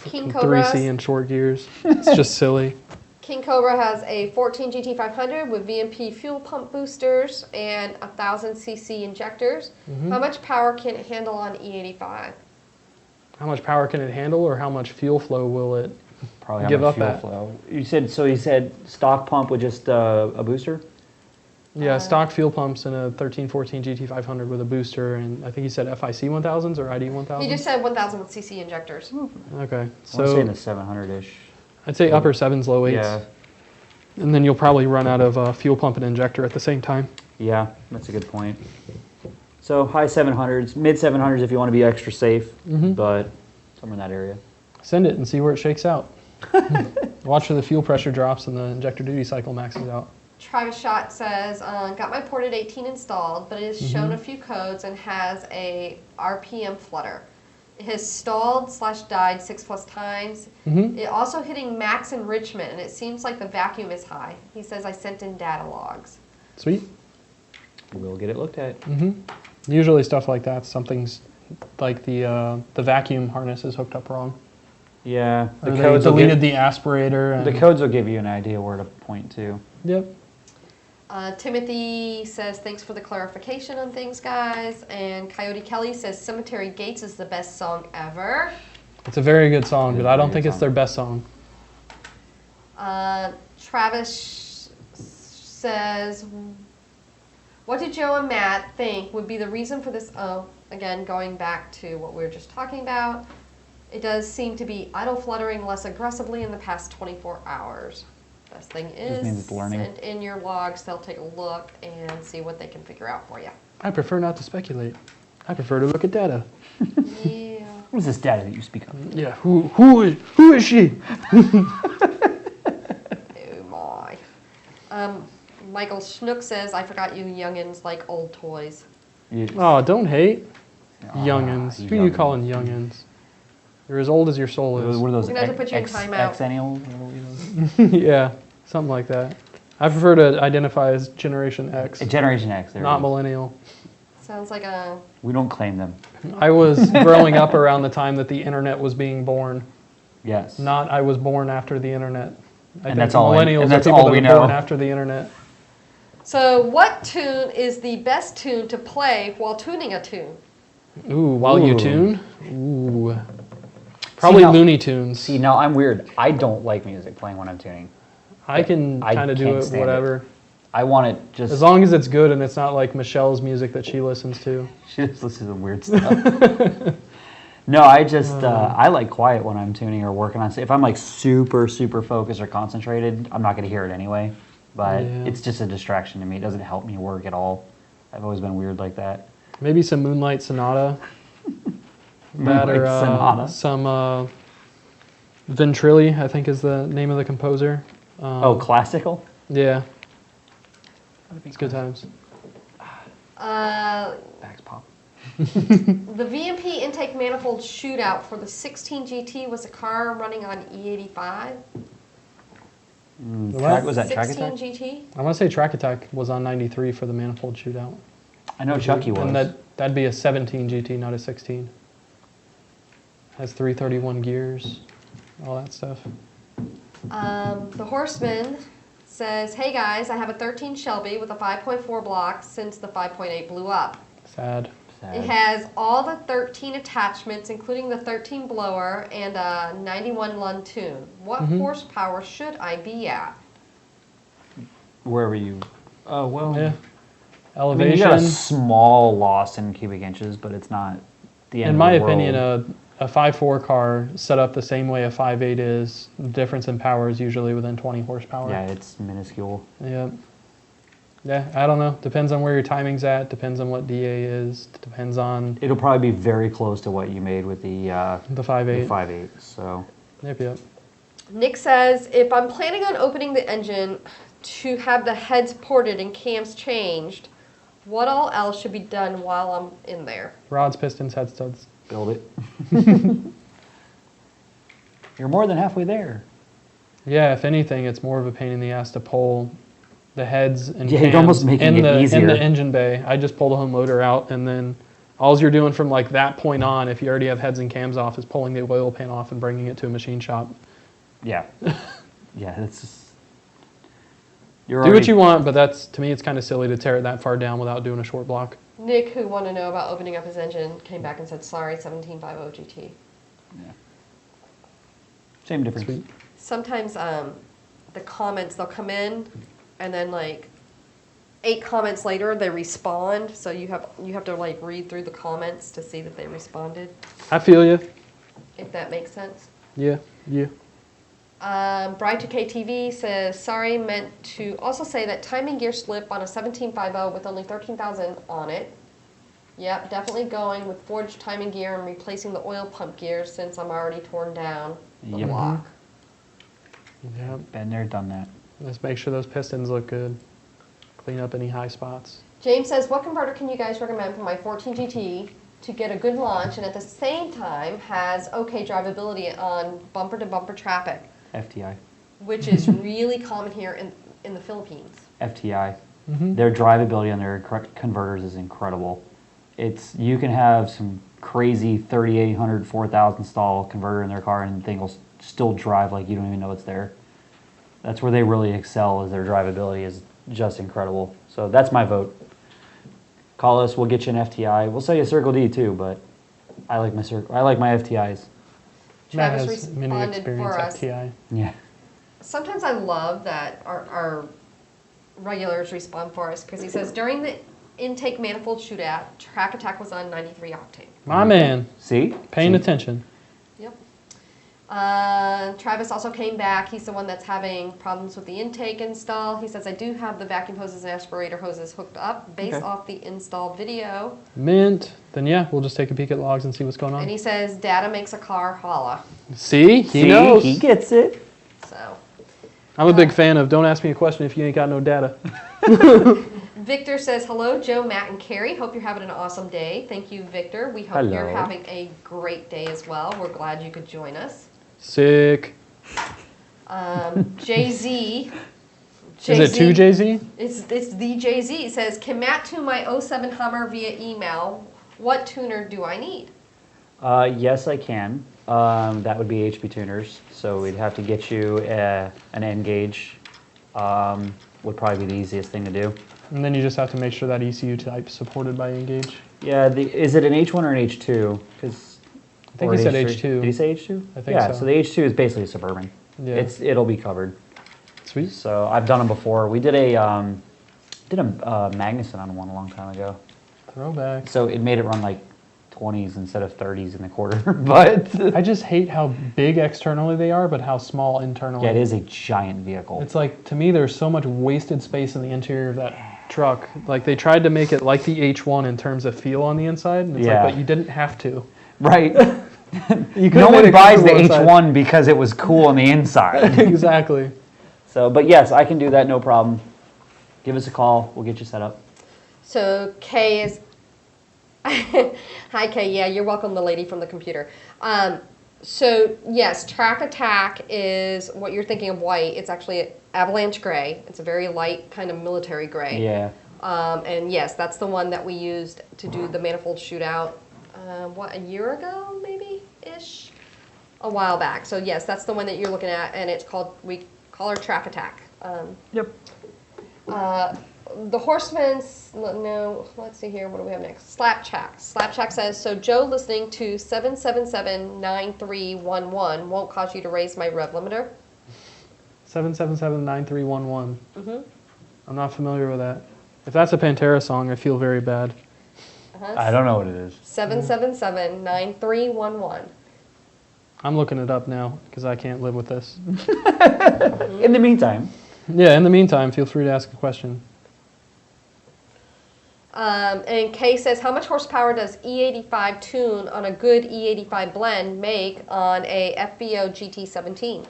King Cobra. 3C and short gears. It's just silly. King Cobra has a 14 GT500 with VMP fuel pump boosters and 1,000cc injectors. How much power can it handle on E85? How much power can it handle, or how much fuel flow will it Probably how give much up fuel at? flow. You said, so he said stock pump with just a booster? Yeah, stock fuel pumps in a 1314 GT500 with a booster, and I think he said FIC 1000s or ID 1000s. He just said 1,000cc injectors. Okay, I want to say in the so 700-ish. I'd say upper 7s, low 8s. Yeah, And then you'll probably run out of fuel pump and injector at the same time. yeah, that's a good point. So high 700s, mid 700s if you want to be extra safe, but somewhere in that area. Send it and see where it shakes out. Watch for the fuel pressure drops and the injector duty cycle maxes out. Travis Schott says, got my ported 18 installed, but it has shown a few codes and has a RPM flutter. It has stalled/died 6+ times. It also hitting max enrichment, and it seems like the vacuum is high. He says I sent in data logs. Sweet. We'll get it looked at. Usually stuff like that, something's like the vacuum harness is hooked up wrong. Yeah, Or they deleted the aspirator. And, the codes will give you an idea where to point to. Yep. Timothy says, thanks for the clarification on things, guys. And Coyote Kelly says, Cemetery Gates is the best song ever. It's a very good song, It is but a I don't very think good it's their best song. Travis says, what did Joe and Matt think would be the reason for this? Oh, again, going back to what we were just talking about, it does seem to be idle fluttering less aggressively in the past 24 hours. Best thing means is it's learning. send in your logs. They'll take a look and see what they can figure out for you. I prefer not to speculate. I prefer to look at data. Yeah. What is this data that you speak of? Yeah, who is she? Oh my. Michael Schnook says, I forgot you youngins like old toys. Oh, don't hate. Ah, Youngins. Who are you calling youngins? You're as old as your soul is. What are those? We're gonna have to put you in timeout. Xennials? Yeah, something like that. I prefer to identify as Generation X, Generation X. There not it is. millennial. Sounds like a... We don't claim them. I was growing up around the time that the internet was being born. Yes. Not I was born after the internet. I think that's all I- millennials and that's are people all that we were know. born after the internet. So what tune is the best tune to play while tuning a tune? Ooh, while you Ooh. tune? Ooh. Probably now- Looney Tunes. See, now I'm weird. I don't like music playing when I'm tuning. I can I kind of do can't it stand whatever. I want it just. As long as it's good and it's not like Michelle's music that she listens to. She just listens to weird stuff. No, I just I like quiet when I'm tuning or working on. If I'm like super focused or concentrated, I'm not going to hear it anyway. But Yeah. it's just a distraction to me. It doesn't help me work at all. I've always been weird like that. Maybe some Moonlight Sonata. Moonlight Sonata. Some Ventrilli, I think is the name of the composer. Classical. Yeah. It's good times. Uh, Bags pop. The VMP intake manifold shootout for the 16 GT was a car running on E85. Was that Track 16 Attack? GT? I want to say Track Attack was on 93 for the manifold shootout. I know Chucky was. And that'd be a 17 GT, not a 16. Has 331 gears, all that stuff. The Horseman says, hey guys, I have a 13 Shelby with a 5.4 block since the 5.8 blew up. Sad. It has all the 13 attachments, including the 13 blower and a 91 Lund tune. What horsepower should I be at? Where were you? Oh, well. Yeah. I mean, Elevation. you got a small loss in cubic inches, but it's not the end In of my the world. opinion, a 5.4 car set up the same way a 5.8 is, the difference in power is usually within 20 horsepower. Yeah, it's minuscule. Yeah. Yeah, I don't know. Depends on where your timing's at. Depends on what DA is. Depends on It'll probably be very close to what you made with the the 5.8. 5.8. So Yep. Nick says, if I'm planning on opening the engine to have the heads ported and cams changed, what all else should be done while I'm in there? Rods, pistons, head studs. build it. You're more than halfway there. Yeah, if anything, it's more of a pain in the ass to pull the heads and Yeah, you're cams almost making it in easier. the engine bay. I just pull the home motor out, and then all you're doing from like that point on, if you already have heads and cams off, is pulling the oil pan off and bringing it to a machine shop. Yeah. Yeah, it's just... Do what you want, but that's, to me, it's kind of silly to tear it that far down without doing a short block. Nick, who wanted to know about opening up his engine, came back and said, sorry, 1750 GT. Yeah. Same difference. Sweet. Sometimes the comments, they'll come in, and then like 8 comments later, they respond. So you have to like read through the comments to see that they responded, I feel you. if that makes sense. Yeah. Bright2KTV says, sorry, meant to also say that timing gear slip on a 1750 with only 13,000 on it. Yep, definitely going with forged timing gear and replacing the oil pump gear since I'm already torn down the Yep. block. Yeah. Been there, done that. Let's make sure those pistons look good. Clean up any high spots. James says, what converter can you guys recommend for my 14 GT to get a good launch and at the same time has okay drivability on bumper-to-bumper traffic, FTI. which is really common here in the Philippines? FTI. Their drivability on their converters is incredible. You can have some crazy 3,800, 4,000 stall converter in their car and the thing will still drive like you don't even know it's there. That's where they really excel, is their drivability is just incredible. So that's my vote. Call us, we'll get you an FTI. We'll sell you a Circle D too, but I like my FTIs. Matt Travis has many responded experience for us. FTI. Yeah. Sometimes I love that our regulars respond for us because he says, during the intake manifold shootout, Track Attack was on 93 octane. My man, See? paying See? attention. Yep. Travis also came back. He's the one that's having problems with the intake install. He says, I do have the vacuum hoses and aspirator hoses hooked up based Okay. off the install video. Mint. Then yeah, we'll just take a peek at logs and see what's going And on. he says, data makes a car holla. See? He knows. He gets it. So I'm a big fan of don't ask me a question if you ain't got no data. Victor says, hello, Joe, Matt, and Carrie. Hope you're having an awesome day. Thank you, Victor. We hope you're Hello. having a great day as well. We're glad you could join us. Sick. Jay-Z. Is it 2 JZ? It's the Jay-Z. It says, can Matt tune my 07 Hummer via email? What tuner do I need? Yes, I can. That would be HP tuners. So we'd have to get you an N gauge. Would probably be the easiest thing to do. And then you just have to make sure that ECU type is supported by Engage. Yeah, is it an H1 or an H2? I think he said H2. Did he say H2? I think yeah, so. so the H2 is basically a Suburban. Yeah. It'll be covered. Sweet. So I've done them before. We did a Magnuson on one a long time ago. Throwback. So it made it run like 20s instead of 30s in the quarter. But I just hate how big externally they are, but how small internally. yeah, it is a giant vehicle. It's like, to me, there's so much wasted space in the interior of that truck. Like, they tried to make it like the H1 in terms of feel on the inside, and it's Yeah. like, but you didn't have to. Right. You No could've made one it buys the comfortable inside. H1 because it was cool on the inside. Exactly. So, but yes, I can do that, no problem. Give us a call. We'll get you set up. So Kay is Hi, Kay. Yeah, you're welcome, the lady from the computer. So, yes, Track Attack is what you're thinking of white. It's actually avalanche gray. It's a very light kind of military gray. Yeah. And yes, that's the one that we used to do the manifold shootout, a year ago, maybe-ish? A while back. So, yes, that's the one that you're looking at, and it's called, we call her Track Attack. Yep. The Horseman's, no, let's see here, what do we have next? Slapjack. Slapjack says, so Joe listening to 777-9311 won't cause you to raise my rev limiter? 777-9311. Mm-hmm. I'm not familiar with that. If that's a Pantera song, I feel very bad. I don't know what it is. 777-9311. I'm looking it up now because I can't live with this. In the meantime. Yeah, in the meantime, feel free to ask a question. And Kay says, how much horsepower does E85 tune on a good E85 blend make on a FBO GT17?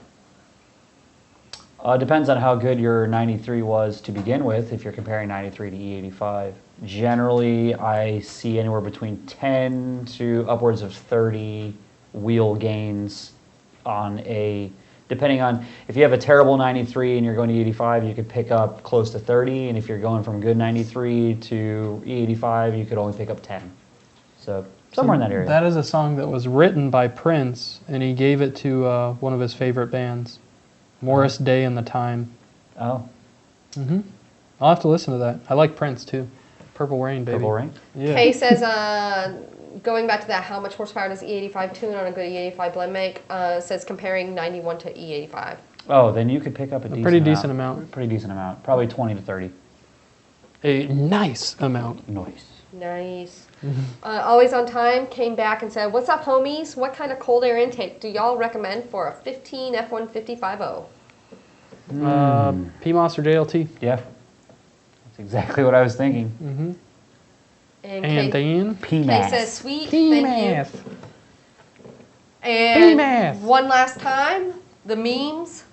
Depends on how good your 93 was to begin with, if you're comparing 93 to E85. Generally, I see anywhere between 10 to upwards of 30 wheel gains on a, depending on, if you have a terrible 93 and you're going to E85, you could pick up close to 30, and if you're going from good 93 to E85, you could only pick up 10. So somewhere in that area. That is a song that was written by Prince, and he gave it to one of his favorite bands, Morris Day and the Time. Oh. Mm-hmm. I'll have to listen to that. I like Prince too. Purple Rain, baby. Purple Rain? Yeah. Kay says, going back to that, how much horsepower does E85 tune on a good E85 blend make? Says comparing 91 to E85. Oh, then you could pick up a pretty decent amount. Pretty decent amount. Probably 20 to 30. A nice amount. Nice. Nice. Always on time, came back and said, what's up, homies? What kind of cold air intake do y'all recommend for a 15 F-150-50? PMOS or JLT? Yeah. That's exactly what I was thinking. Mm-hmm. And And then Kay PMAS. says, sweet, thank PMAS. you. And PMAS. one last time, the memes.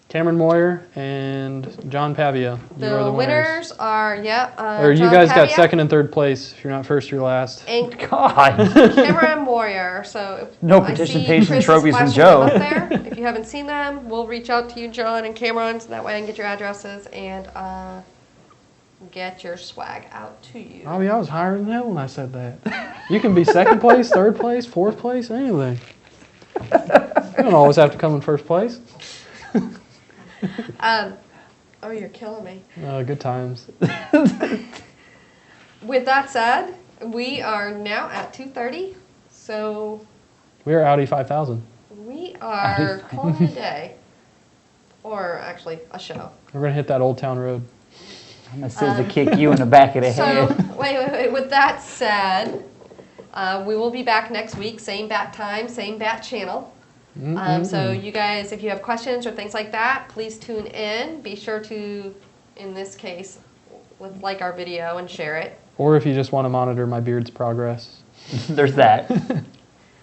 Cameron Moyer and John Pavia. You are The the winners. winners are, Or you John guys got Pavia second and third place. If you're not first, you're last. and God. Cameron Warrior. So No I participation see Chris's trophies from flashing Joe. them up there. If you haven't seen them, we'll reach out to you, John and Cameron, so that way I can get your addresses and get your swag out to you. Bobby, I was higher than hell when I said that. You can be second place, third place, fourth place, anything. You don't always have to come in first place. Oh, you're killing me. Good times. With that said, we are now at 2:30, so We are Audi 5000. we are calling it a day, or actually a show. We're going to hit that Old Town Road. I'm going to scissor kick you in the back of the So, head. wait. With that said, we will be back next week, same bat time, same bat channel. So you guys, if you have questions or things like that, please tune in. Be sure to, in this case, like our video and share it. Or if you just want to monitor my beard's progress. There's that.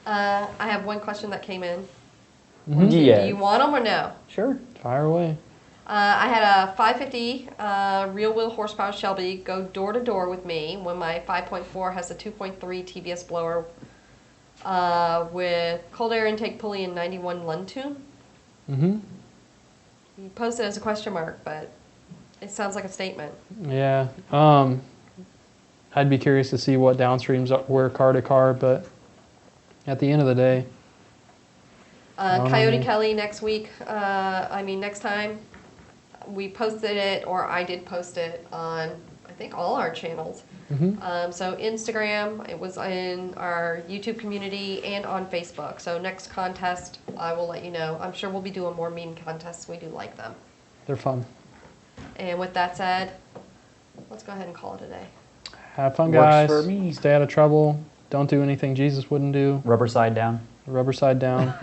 I have one question that came in. Yeah. Do you want them or no? Sure. Fire away. I had a 550 real wheel horsepower Shelby go door to door with me when my 5.4 has a 2.3 TBS blower with cold air intake pulley and 91 Lund tune. Mm-hmm. You posted it as a question mark, but it sounds like a statement. Yeah. I'd be curious to see what downstreams were car to car, but at the end of the day. Coyote Kelly next week, next time, we posted it, or I did post it on, I think, all our channels. So Instagram, it was in our YouTube community and on Facebook. So next contest, I will let you know. I'm sure we'll be doing more meme contests. We do like them. They're fun. And with that said, let's go ahead and call it a day. Have fun, Works guys. for me. Stay out of trouble. Don't do anything Jesus wouldn't do. Rubber side down. Rubber side down.